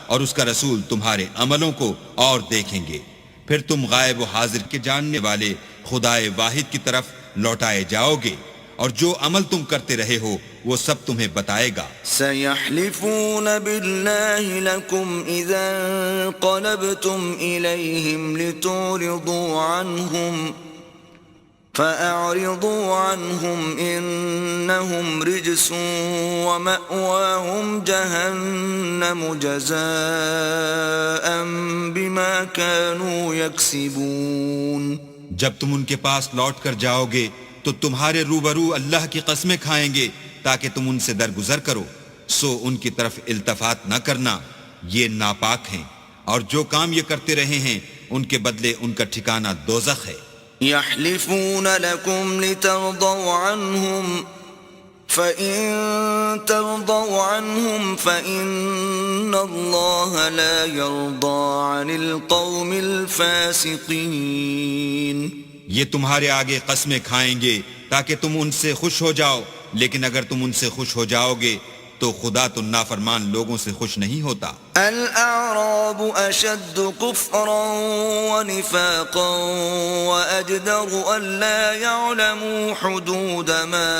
اور اس کا رسول تمہارے عملوں کو اور دیکھیں گے، پھر تم غائب و حاضر کے جاننے والے خدائے واحد کی طرف لوٹائے جاؤ گے، اور جو عمل تم کرتے رہے ہو وہ سب تمہیں بتائے گا۔ سيحلفون بالله لكم إذا انقلبتم إليهم لتعرضوا عنهم فأعرضوا عنهم إنهم رجس ومأواهم جهنم جزاء بما كانوا يكسبون۔ جب تم ان کے پاس لوٹ کر جاؤ گے تو تمہارے روبرو اللہ کی قسمیں کھائیں گے تاکہ تم ان سے درگزر کرو، سو ان کی طرف التفات نہ کرنا، یہ ناپاک ہیں، اور جو کام یہ کرتے رہے ہیں ان کے بدلے ان کا ٹھکانہ دوزخ ہے۔ يحلفون لكم لترضوا عنهم فإن ترضوا عنهم فإن الله لا يرضى عن القوم الفاسقين۔ یہ تمہارے آگے قسمیں کھائیں گے تاکہ تم ان سے خوش ہو جاؤ، لیکن اگر تم ان سے خوش ہو جاؤ گے تو خدا تو نافرمان لوگوں سے خوش نہیں ہوتا۔ الأعراب أشد كفرا ونفاقا وأجدر ألا يعلموا حدود ما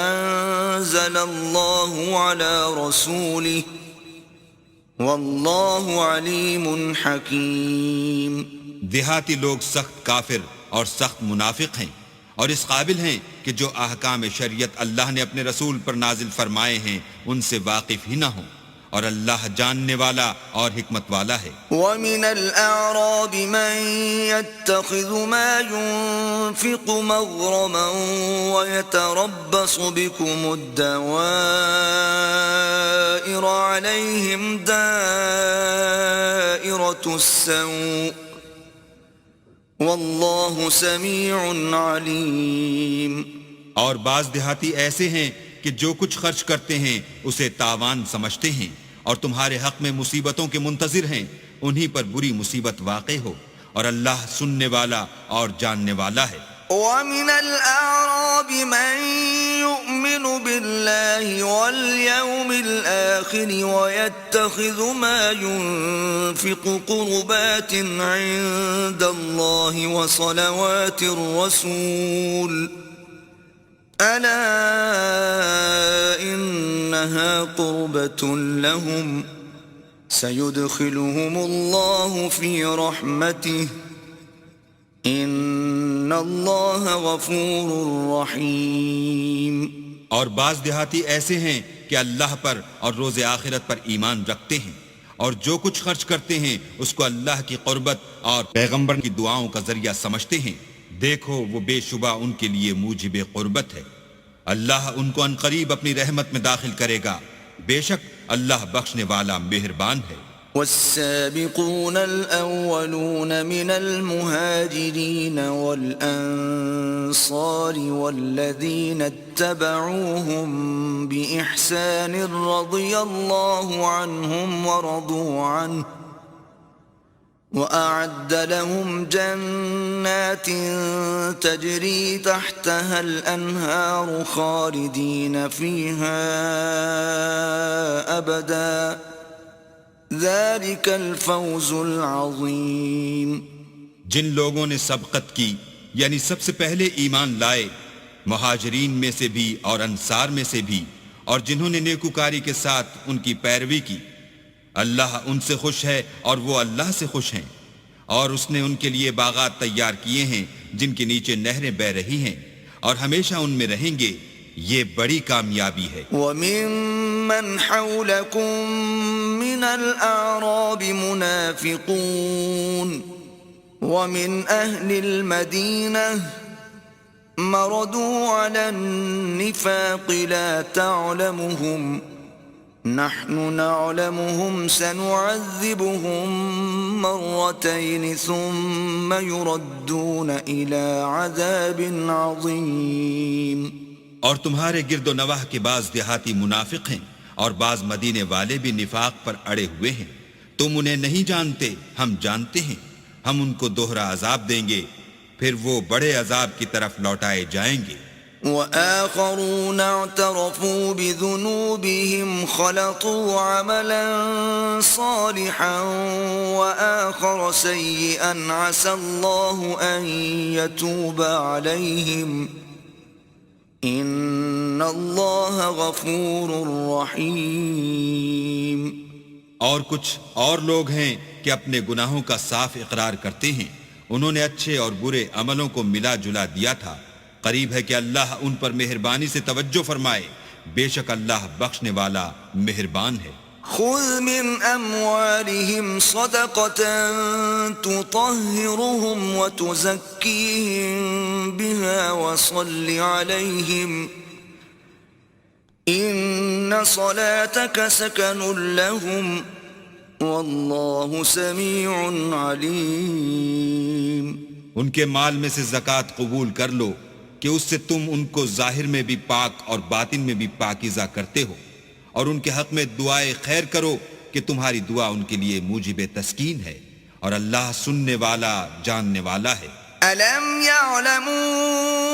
أنزل الله على رسوله والله عليم حكيم۔ دیہاتی لوگ سخت کافر اور سخت منافق ہیں، اور اس قابل ہیں کہ جو احکام شریعت اللہ نے اپنے رسول پر نازل فرمائے ہیں ان سے واقف ہی نہ ہوں، اور اللہ جاننے والا اور حکمت والا ہے۔ وَمِنَ الْأَعْرَابِ مَن يَتَّخِذُ مَا يُنفِقُ مَغْرَمًا وَيَتَرَبَّصُ بِكُمُ الدَّوَائِرَ عَلَيْهِمْ دَائِرَةُ السَّوْءِ واللہ سمیع علیم۔ اور بعض دیہاتی ایسے ہیں کہ جو کچھ خرچ کرتے ہیں اسے تاوان سمجھتے ہیں، اور تمہارے حق میں مصیبتوں کے منتظر ہیں، انہی پر بری مصیبت واقع ہو، اور اللہ سننے والا اور جاننے والا ہے۔ وَمِنَ الْأَعْرَابِ مَن يُؤْمِنُ بِاللَّهِ وَالْيَوْمِ الْآخِرِ وَيَتَّخِذُ مَا يُنفِقُ قُرُبَاتٍ عِندَ اللَّهِ وَصَلَوَاتِ الرَّسُولِ أَلَا إِنَّهَا قُرْبَةٌ لَهُمْ سَيُدْخِلُهُمُ اللَّهُ فِي رَحْمَتِهِ ان اللہ غفور رحیم۔ اور بعض دیہاتی ایسے ہیں کہ اللہ پر اور روز آخرت پر ایمان رکھتے ہیں، اور جو کچھ خرچ کرتے ہیں اس کو اللہ کی قربت اور پیغمبر کی دعاؤں کا ذریعہ سمجھتے ہیں، دیکھو وہ بے شبہ ان کے لیے موجب قربت ہے، اللہ ان کو عنقریب اپنی رحمت میں داخل کرے گا، بے شک اللہ بخشنے والا مہربان ہے۔ والسابقون الأولون من المهاجرين والأنصار والذين اتبعوهم بإحسان رضي الله عنهم ورضوا عنه وأعد لهم جنات تجري تحتها الأنهار خالدين فيها أبداً ذلك الفوز العظیم۔ جن لوگوں نے سبقت کی یعنی سب سے پہلے ایمان لائے، مہاجرین میں سے بھی اور انصار میں سے بھی، اور جنہوں نے نیکوکاری کے ساتھ ان کی پیروی کی، اللہ ان سے خوش ہے اور وہ اللہ سے خوش ہیں، اور اس نے ان کے لیے باغات تیار کیے ہیں جن کے نیچے نہریں بہہ رہی ہیں، اور ہمیشہ ان میں رہیں گے، یہ بڑی کامیابی ہے۔ وَمِمَّنْ حَوْلَكُمْ مِنَ الْأَعْرَابِ مُنَافِقُونَ وَمِنْ أَهْلِ الْمَدِينَةِ مَرَدُوا عَلَى النِّفَاقِ لَا تَعْلَمُهُمْ نَحْنُ نَعْلَمُهُمْ سَنُعَذِّبُهُمْ مَرَّتَيْنِ ثُمَّ يُرَدُّونَ إِلَى عَذَابٍ عَظِيمٍ۔ اور تمہارے گرد و نواح کے بعض دیہاتی منافق ہیں، اور بعض مدینے والے بھی نفاق پر اڑے ہوئے ہیں، تم انہیں نہیں جانتے، ہم جانتے ہیں، ہم ان کو دوہرا عذاب دیں گے، پھر وہ بڑے عذاب کی طرف لوٹائے جائیں گے۔ وآخرون اعترفوا بذنوبهم خلطوا عملا صالحا وآخر سيئا عسى الله أن يتوب عليهم إن الله غفور رحيم. اور کچھ اور لوگ ہیں کہ اپنے گناہوں کا صاف اقرار کرتے ہیں. انہوں نے اچھے اور برے عملوں کو ملا جلا دیا تھا. قریب ہے کہ اللہ ان پر مہربانی سے توجہ فرمائے. بے شک اللہ بخشنے والا مہربان ہے. خذ من أموالهم صدقة تطهرهم وتزكيهم بها وصل عليهم إن صلاتك سكن لهم والله سميع عليم. ان کے مال میں سے زکوٰۃ قبول کر لو کہ اس سے تم ان کو ظاہر میں بھی پاک اور باطن میں بھی پاکیزہ کرتے ہو، اور ان کے حق میں دعائے خیر کرو کہ تمہاری دعا ان کے لیے موجب تسکین ہے، اور اللہ سننے والا جاننے والا ہے. ألم يعلموا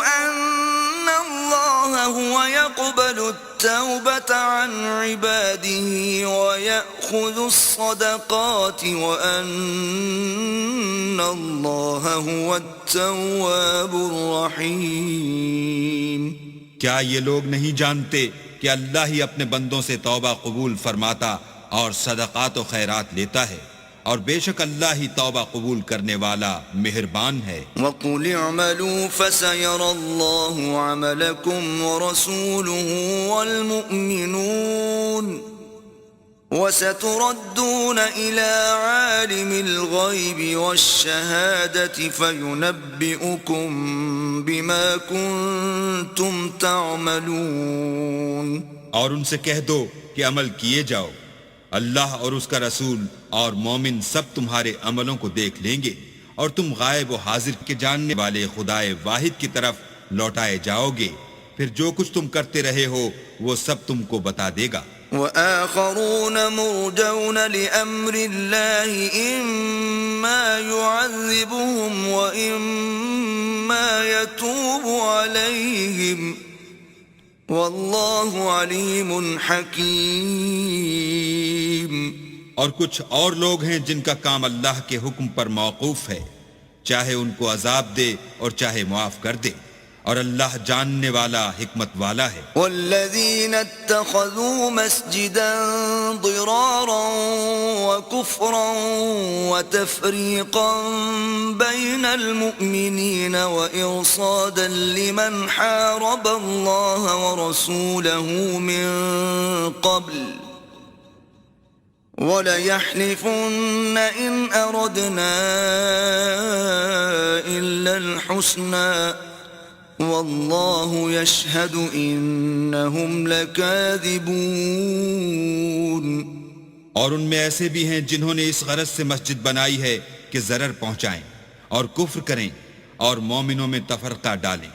أن الله هو يقبل التوبة عن عباده ويأخذ الصدقات وأن الله هو التواب الرحيم. کیا یہ لوگ نہیں جانتے کہ اللہ ہی اپنے بندوں سے توبہ قبول فرماتا اور صدقات و خیرات لیتا ہے، اور بے شک اللہ ہی توبہ قبول کرنے والا مہربان ہے. وَقُلِ اعْمَلُوا فَسَيَرَى اللَّهُ عَمَلَكُمْ وَرَسُولُهُ وَالْمُؤْمِنُونَ وَسَتُرَدُّونَ إِلَى عَالِمِ الْغَيْبِ وَالشَّهَادَةِ فَيُنَبِّئُكُم بِمَا كُنتُمْ تَعْمَلُونَ. اور ان سے کہہ دو کہ عمل کیے جاؤ، اللہ اور اس کا رسول اور مومن سب تمہارے عملوں کو دیکھ لیں گے، اور تم غائب و حاضر کے جاننے والے خدائے واحد کی طرف لوٹائے جاؤ گے، پھر جو کچھ تم کرتے رہے ہو وہ سب تم کو بتا دے گا. وآخرون مرجون لأمر الله إما يعذبهم وإما يتوب عليهم والله عليم حكيم. اور کچھ اور لوگ ہیں جن کا کام اللہ کے حکم پر موقوف ہے، چاہے ان کو عذاب دے اور چاہے معاف کر دے، اور اللہ جاننے والا حکمت والا ہے. والذين اتخذوا مسجدا ضرارا وكفرا وتفريقا بين المؤمنين وإرصادا لمن حارب الله ورسوله من قبل وَلَيَحْلِفُنَّ إِنْ أَرَدْنَا إِلَّا الْحُسْنَى وَاللَّهُ يَشْهَدُ إِنَّهُمْ لَكَاذِبُونَ. اور ان میں ایسے بھی ہیں جنہوں نے اس غرض سے مسجد بنائی ہے کہ ضرر پہنچائیں اور کفر کریں اور مومنوں میں تفرقہ ڈالیں،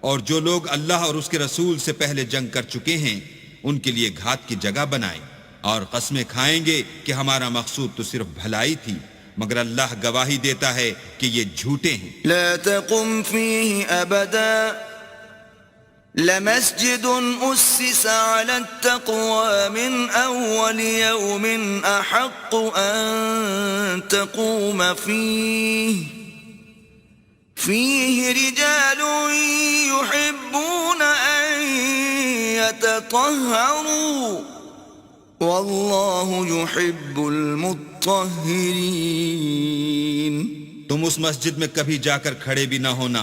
اور جو لوگ اللہ اور اس کے رسول سے پہلے جنگ کر چکے ہیں ان کے لیے گھات کی جگہ بنائیں، اور قسمیں کھائیں گے کہ ہمارا مقصود تو صرف بھلائی تھی، مگر اللہ گواہی دیتا ہے کہ یہ جھوٹے ہیں. لا تقم فيه أبدا لمسجد أسس على التقوى من أول يوم أحق أن تقوم فيه رجال يحبون أن يتطهروا واللہ يحب المطہرین. تم اس مسجد میں کبھی جا کر کھڑے بھی نہ ہونا،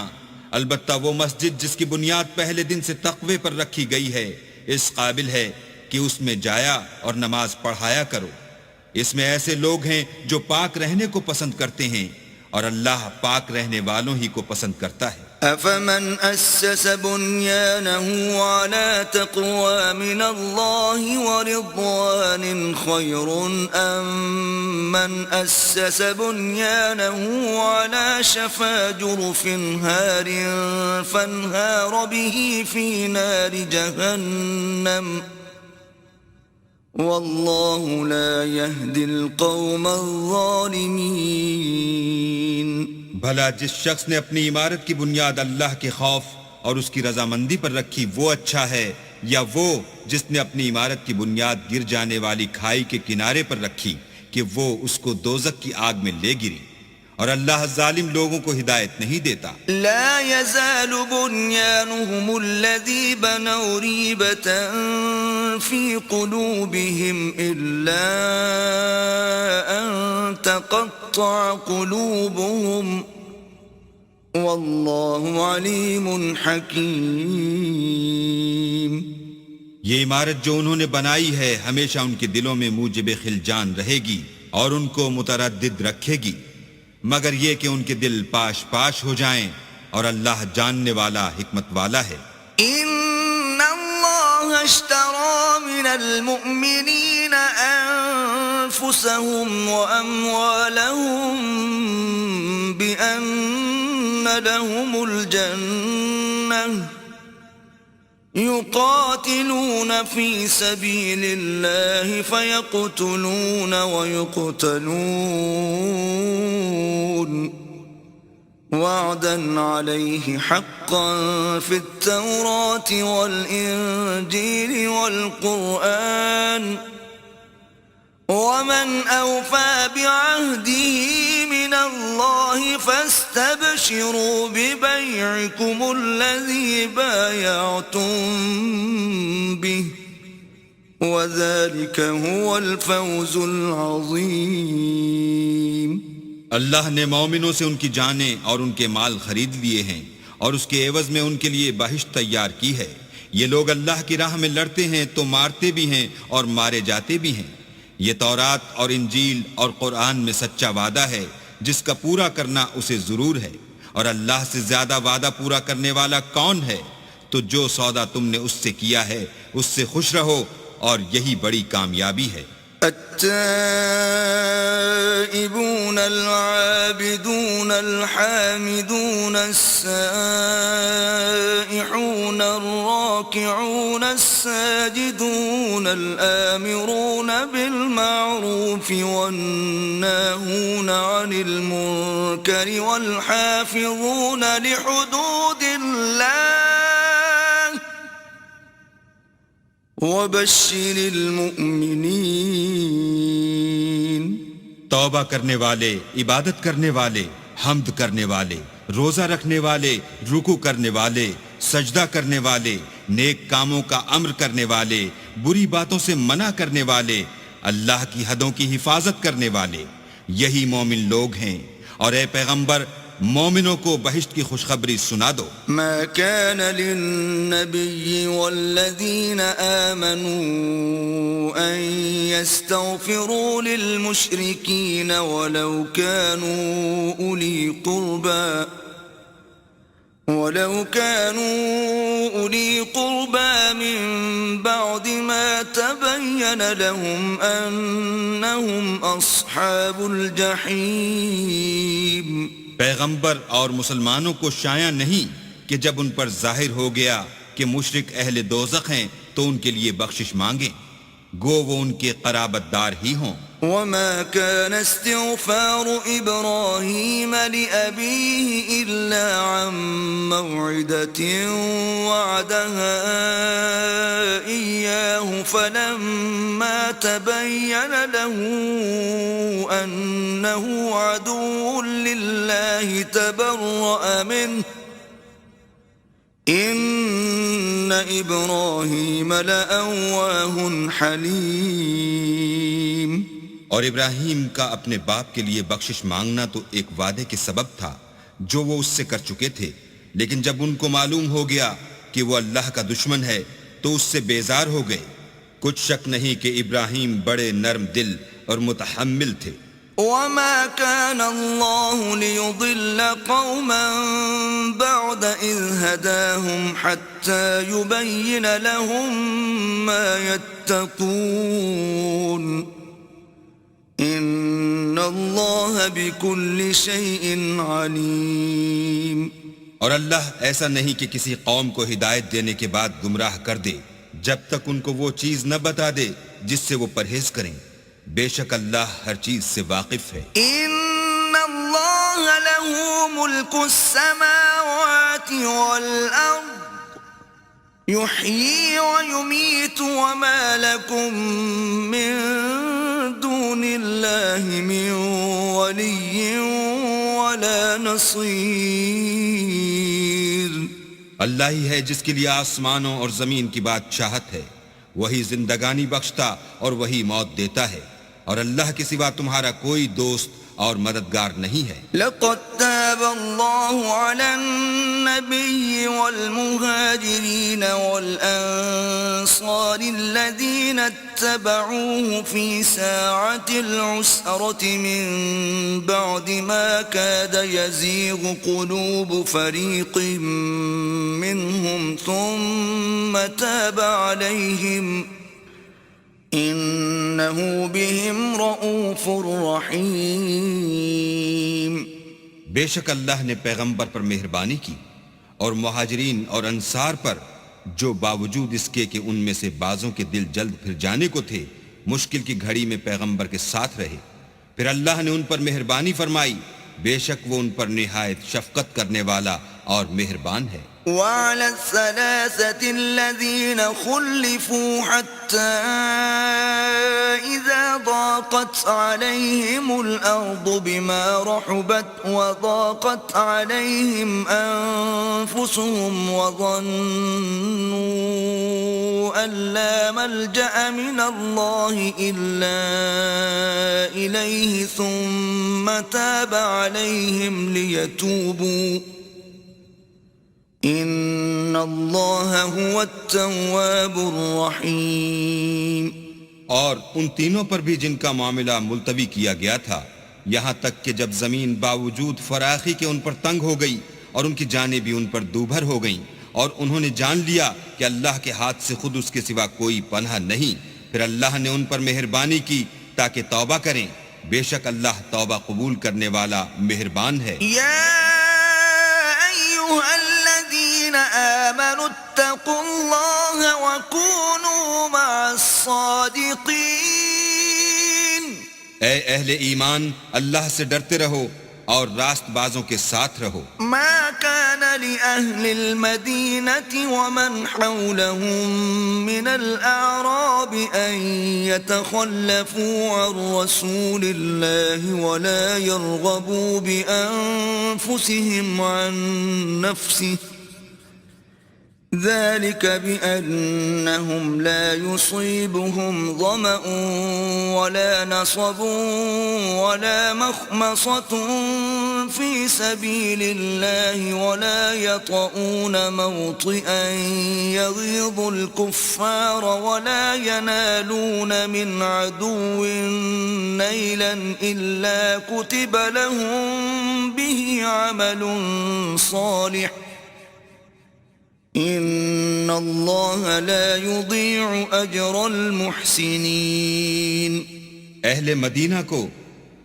البتہ وہ مسجد جس کی بنیاد پہلے دن سے تقوی پر رکھی گئی ہے اس قابل ہے کہ اس میں جایا اور نماز پڑھایا کرو. اس میں ایسے لوگ ہیں جو پاک رہنے کو پسند کرتے ہیں، اور اللہ پاک رہنے والوں ہی کو پسند کرتا ہے. أفمن أسس بنيانه على تقوى من الله ورضوان خير أم من أسس بنيانه على شفا جرف هار فانهار به في نار جهنم والله لا يهدي القوم الظالمين. بھلا جس شخص نے اپنی عمارت کی بنیاد اللہ کے خوف اور اس کی رضامندی پر رکھی وہ اچھا ہے، یا وہ جس نے اپنی عمارت کی بنیاد گر جانے والی کھائی کے کنارے پر رکھی کہ وہ اس کو دوزخ کی آگ میں لے گری؟ اور اللہ ظالم لوگوں کو ہدایت نہیں دیتا۔ لا يزال بنيانهم الذي بنوا ريبة في قلوبهم إلا أن تقطع قلوبهم والله عليم حكيم۔ یہ عمارت جو انہوں نے بنائی ہے ہمیشہ ان کے دلوں میں موجب خلجان رہے گی اور ان کو متردد رکھے گی، مگر یہ کہ ان کے دل پاش پاش ہو جائیں، اور اللہ جاننے والا حکمت والا ہے۔ إن الله اشترى من المؤمنين أنفسهم وأموالهم بأن لهم الجنة يقاتلون في سبيل الله فيقتلون ويقتلون وعدا عليه حقا في التوراة والإنجيل والقرآن ومن أوفى بعهده من الله فاستبشروا ببيعكم الذي بايعتم به وذلك هو الفوز العظيم۔ اللہ نے مومنوں سے ان کی جانیں اور ان کے مال خرید لیے ہیں اور اس کے عوض میں ان کے لیے بہشت تیار کی ہے۔ یہ لوگ اللہ کی راہ میں لڑتے ہیں تو مارتے بھی ہیں اور مارے جاتے بھی ہیں۔ یہ تورات اور انجیل اور قرآن میں سچا وعدہ ہے جس کا پورا کرنا اسے ضرور ہے، اور اللہ سے زیادہ وعدہ پورا کرنے والا کون ہے؟ تو جو سودا تم نے اس سے کیا ہے اس سے خوش رہو، اور یہی بڑی کامیابی ہے۔ التائبون العابدون الحامدون السائحون الراكعون الساجدون الآمرون بالمعروف والناهون عن المنكر والحافظون لحدود الله وبشر المؤمنین۔ توبہ کرنے والے، عبادت کرنے والے، حمد کرنے والے، روزہ رکھنے والے، رکوع کرنے والے، سجدہ کرنے والے، نیک کاموں کا امر کرنے والے، بری باتوں سے منع کرنے والے، اللہ کی حدوں کی حفاظت کرنے والے، یہی مومن لوگ ہیں۔ اور اے پیغمبر، مومنوں کو بہشت کی خوشخبری سنا دو۔ ما كان للنبي والذين آمنوا أن يستغفروا للمشركين ولو كانوا أولي قربى من بعد ما تبين لهم أنهم أصحاب الجحيم۔ پیغمبر اور مسلمانوں کو شایع نہیں کہ جب ان پر ظاہر ہو گیا کہ مشرک اہل دوزخ ہیں تو ان کے لیے بخشش مانگیں، گو وہ ان کے قرابت دار ہی ہوں۔ وما كان استغفار إبراهيم لأبيه إلا عن موعدة وعدها إياه فلما تبين له أنه عدو لله تبرأ منه إن إبراهيم لأواه حليم۔ اور ابراہیم کا اپنے باپ کے لیے بخشش مانگنا تو ایک وعدے کے سبب تھا جو وہ اس سے کر چکے تھے، لیکن جب ان کو معلوم ہو گیا کہ وہ اللہ کا دشمن ہے تو اس سے بیزار ہو گئے۔ کچھ شک نہیں کہ ابراہیم بڑے نرم دل اور متحمل تھے۔ وما كان الله ليضل قوما بعد إذ هداهم حتى يبين لهم ما يتقون إن الله بكل شيء عليم۔ اور اللہ ایسا نہیں کہ کسی قوم کو ہدایت دینے کے بعد گمراہ کر دے جب تک ان کو وہ چیز نہ بتا دے جس سے وہ پرہیز کریں، بے شک اللہ ہر چیز سے واقف ہے۔ إن اللہ لہ ملک السماوات والارض یحیی ویمیت وما لکم من دون اللہ من ولی ولا نصیر. اللہ ہی ہے جس کے لیے آسمانوں اور زمین کی بادشاہت ہے، وہی زندگانی بخشتا اور وہی موت دیتا ہے، اور اللہ کے سوا تمہارا کوئی دوست اور مددگار نہیں ہے. لقد تاب الله على النبي والمهاجرين والأنصار الذين اتبعوه في ساعة العسرة من بعد ما كاد يزيغ قلوب فريق منهم ثم تاب عليهم انہو بہم رؤوف رحیم. بے شک اللہ نے پیغمبر پر مہربانی کی اور مہاجرین اور انصار پر، جو باوجود اس کے کہ ان میں سے بعضوں کے دل جلد پھر جانے کو تھے، مشکل کی گھڑی میں پیغمبر کے ساتھ رہے. پھر اللہ نے ان پر مہربانی فرمائی، بے شک وہ ان پر نہایت شفقت کرنے والا اور مہربان ہے. وعلى الثلاثة الذين خلفوا حتى إذا ضاقت عليهم الأرض بما رحبت وضاقت عليهم أنفسهم وظنوا أن لا ملجأ من الله إلا إليه ثم تاب عليهم ليتوبوا ان اللہ هو التواب الرحیم. اور ان تینوں پر بھی جن کا معاملہ ملتوی کیا گیا تھا، یہاں تک کہ جب زمین باوجود فراخی کے ان پر تنگ ہو گئی اور ان کی جانیں بھی ان پر دوبھر ہو گئیں، اور انہوں نے جان لیا کہ اللہ کے ہاتھ سے خود اس کے سوا کوئی پناہ نہیں، پھر اللہ نے ان پر مہربانی کی تاکہ توبہ کریں. بے شک اللہ توبہ قبول کرنے والا مہربان ہے. آمنوا اتقوا الله وكونوا مع الصادقين. اے اہل ایمان، اللہ سے ڈرتے رہو اور راست بازوں کے ساتھ رہو. ما كان لأهل المدينة ومن حولهم من الأعراب أن يتخلفوا عن رسول الله ولا يرغبوا بأنفسهم عن نفسه ذلك بأنهم لا يصيبهم ظمأ ولا نصب ولا مخمصة في سبيل الله ولا يطؤون موطئا يغيظ الكفار ولا ينالون من عدو نيلا إلا كتب لهم به عمل صالح ان اللہ لا یضیع اجر المحسنین. اہل مدینہ کو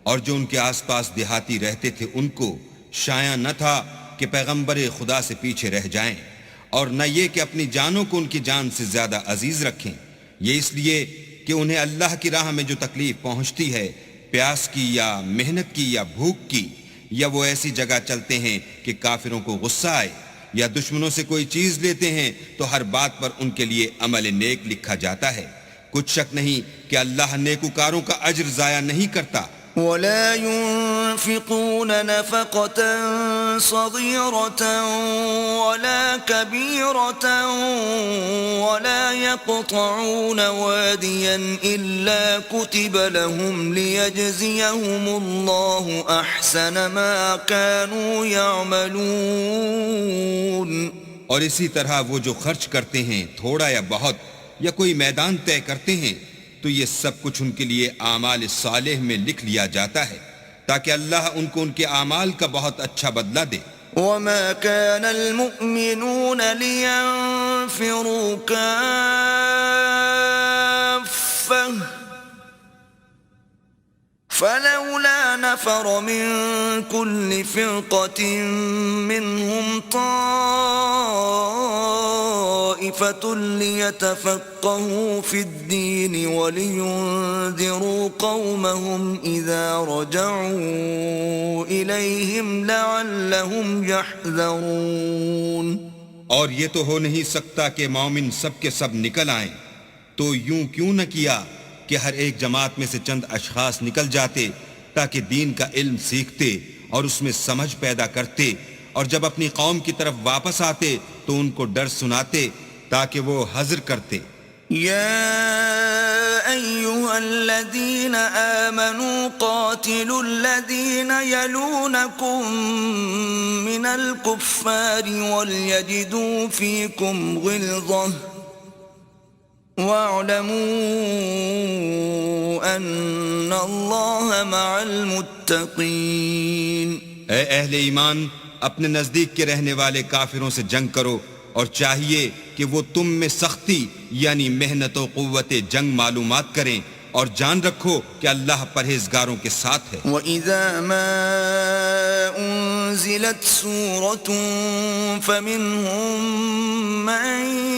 اور جو ان کے آس پاس دیہاتی رہتے تھے ان کو شایع نہ تھا کہ پیغمبر خدا سے پیچھے رہ جائیں، اور نہ یہ کہ اپنی جانوں کو ان کی جان سے زیادہ عزیز رکھیں. یہ اس لیے کہ انہیں اللہ کی راہ میں جو تکلیف پہنچتی ہے، پیاس کی یا محنت کی یا بھوک کی، یا وہ ایسی جگہ چلتے ہیں کہ کافروں کو غصہ آئے، یا دشمنوں سے کوئی چیز لیتے ہیں، تو ہر بات پر ان کے لیے عمل نیک لکھا جاتا ہے. کچھ شک نہیں کہ اللہ نیکوکاروں کا اجر ضائع نہیں کرتا. ولا ينفقون نفقة صغيرة ولا كبيرة ولا يقطعون واديا إلا كتب لهم ليجزيهم الله أحسن ما كانوا يعملون. اور اسی طرح وہ جو خرچ کرتے ہیں تھوڑا یا بہت یا کوئی میدان طے کرتے ہیں تو یہ سب کچھ ان کے لیے اعمال صالح میں لکھ لیا جاتا ہے تاکہ اللہ ان کو ان کے اعمال کا بہت اچھا بدلہ دے. وما كان المؤمنون لينفروا كافة فلولا نفر من كل فرقة منهم طائفة ليتفقهوا في الدين ولينذروا قومهم إذا رجعوا إليهم لعلهم يحذرون. اور یہ تو ہو نہیں سکتا کہ مومن سب کے سب نکل آئیں، تو یوں کیوں نہ کیا کہ ہر ایک جماعت میں سے چند اشخاص نکل جاتے تاکہ دین کا علم سیکھتے اور اس میں سمجھ پیدا کرتے، اور جب اپنی قوم کی طرف واپس آتے تو ان کو ڈر سناتے تاکہ وہ حذر کرتے. يا أيها الذين آمنوا قاتلوا الذين يلونكم من الكفار وليجدوا فيكم غلظة واعلموا أن الله مع المتقين. اے اہل ایمان، اپنے نزدیک کے رہنے والے کافروں سے جنگ کرو، اور چاہیے کہ وہ تم میں سختی یعنی محنت و قوت جنگ معلومات کریں، اور جان رکھو کہ اللہ پرہیزگاروں کے ساتھ ہے. وَإِذَا مَا أُنزِلَتْ سُورَةٌ فَمِنْهُمْ مَنْ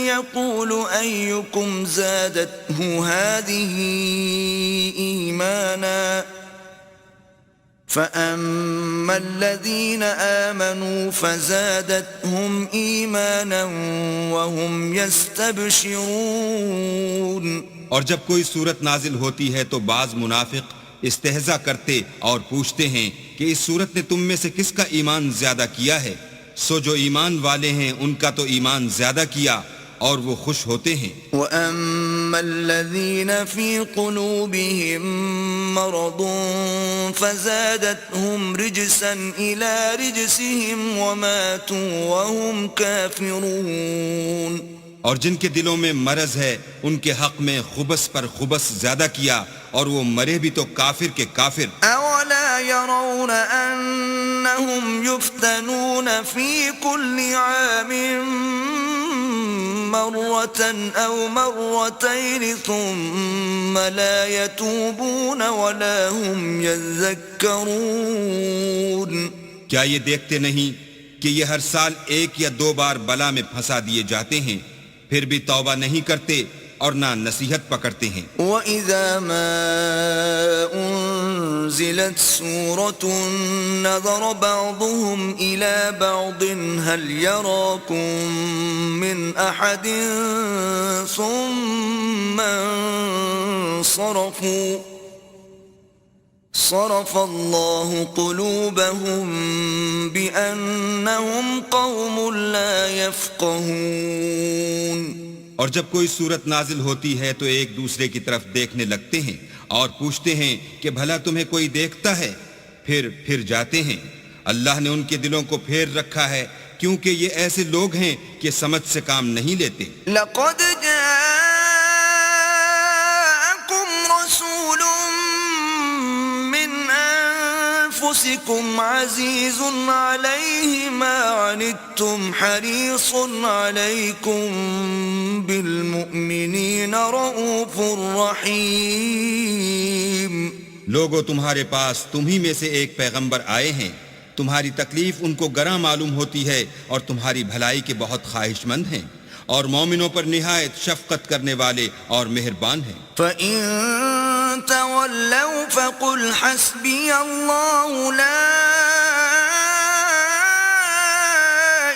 يَقُولُ أَيُّكُمْ زَادَتْهُ هَذِهِ إِيمَانًا فَأَمَّا الَّذِينَ آمَنُوا فَزَادَتْهُمْ إِيمَانًا وَهُمْ يَسْتَبْشِرُونَ. اور جب کوئی صورت نازل ہوتی ہے تو بعض منافق استہزاء کرتے اور پوچھتے ہیں کہ اس صورت نے تم میں سے کس کا ایمان زیادہ کیا ہے، سو جو ایمان والے ہیں ان کا تو ایمان زیادہ کیا اور وہ خوش ہوتے ہیں. وَأَمَّا الَّذِينَ فِي قُلُوبِهِم مَّرَضٌ فَزَادَتْهُمْ رِجْسًا إِلَى رِجْسِهِمْ وَمَاتُوا وَهُمْ كَافِرُونَ. اور جن کے دلوں میں مرض ہے ان کے حق میں خبث پر خبث زیادہ کیا اور وہ مرے بھی تو کافر کے کافر. أَوَلَا يَرَوْنَ أَنَّهُمْ يُفْتَنُونَ فِي كُلِّ عَامٍ مرة أو مرتين ثم لا يتوبون ولا هم يذكرون. کیا یہ دیکھتے نہیں کہ یہ ہر سال ایک یا دو بار بلا میں پھنسا دیے جاتے ہیں، پھر بھی توبہ نہیں کرتے اور نہ نصیحت پکڑتے ہیں. وَإِذَا مَا أُنزِلَتْ سُورَةٌ نَظَرَ بَعْضُهُمْ إِلَى بَعْضٍ هَلْ يَرَاكُمْ مِنْ أَحَدٍ ثُمَّ صَرَفَ اللَّهُ قُلُوبَهُمْ بِأَنَّهُمْ قَوْمٌ لَا يَفْقَهُونَ. اور جب کوئی صورت نازل ہوتی ہے تو ایک دوسرے کی طرف دیکھنے لگتے ہیں اور پوچھتے ہیں کہ بھلا تمہیں کوئی دیکھتا ہے، پھر جاتے ہیں. اللہ نے ان کے دلوں کو پھیر رکھا ہے کیونکہ یہ ایسے لوگ ہیں کہ سمجھ سے کام نہیں لیتے. لَقَدْ جَاءَكُمْ رَسُولٌ مِّنْ أَنفُسِكُمْ عَزِيزٌ عَلَيْهِ مَا عَنِتُّمْ حَرِيصٌ عَلَيْكُمْ بِالْمُؤْمِنِينَ رَءُوفٌ رَحِيمٌ. لوگوں، تمہارے پاس تمہی میں سے ایک پیغمبر آئے ہیں، تمہاری تکلیف ان کو گراں معلوم ہوتی ہے اور تمہاری بھلائی کے بہت خواہش مند ہیں، اور مومنوں پر نہایت شفقت کرنے والے اور مہربان ہیں. فَإِن تَوَلَّوْا فَقُلْ حَسْبِيَ اللَّهُ لَا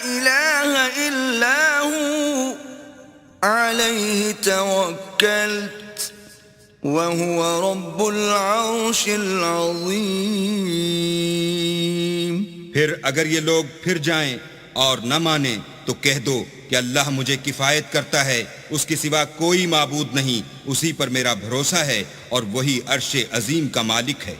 إِلَٰهَ إِلَّا هُوَ عَلَيْهِ تَوَكَّلْتُ وَهُوَ رَبُّ الْعَرْشِ الْعَظِيمِ. پھر اگر یہ لوگ پھر جائیں اور نہ مانیں تو کہہ دو کہ اللہ مجھے کفایت کرتا ہے، اس کے سوا کوئی معبود نہیں، اسی پر میرا بھروسہ ہے اور وہی عرش عظیم کا مالک ہے.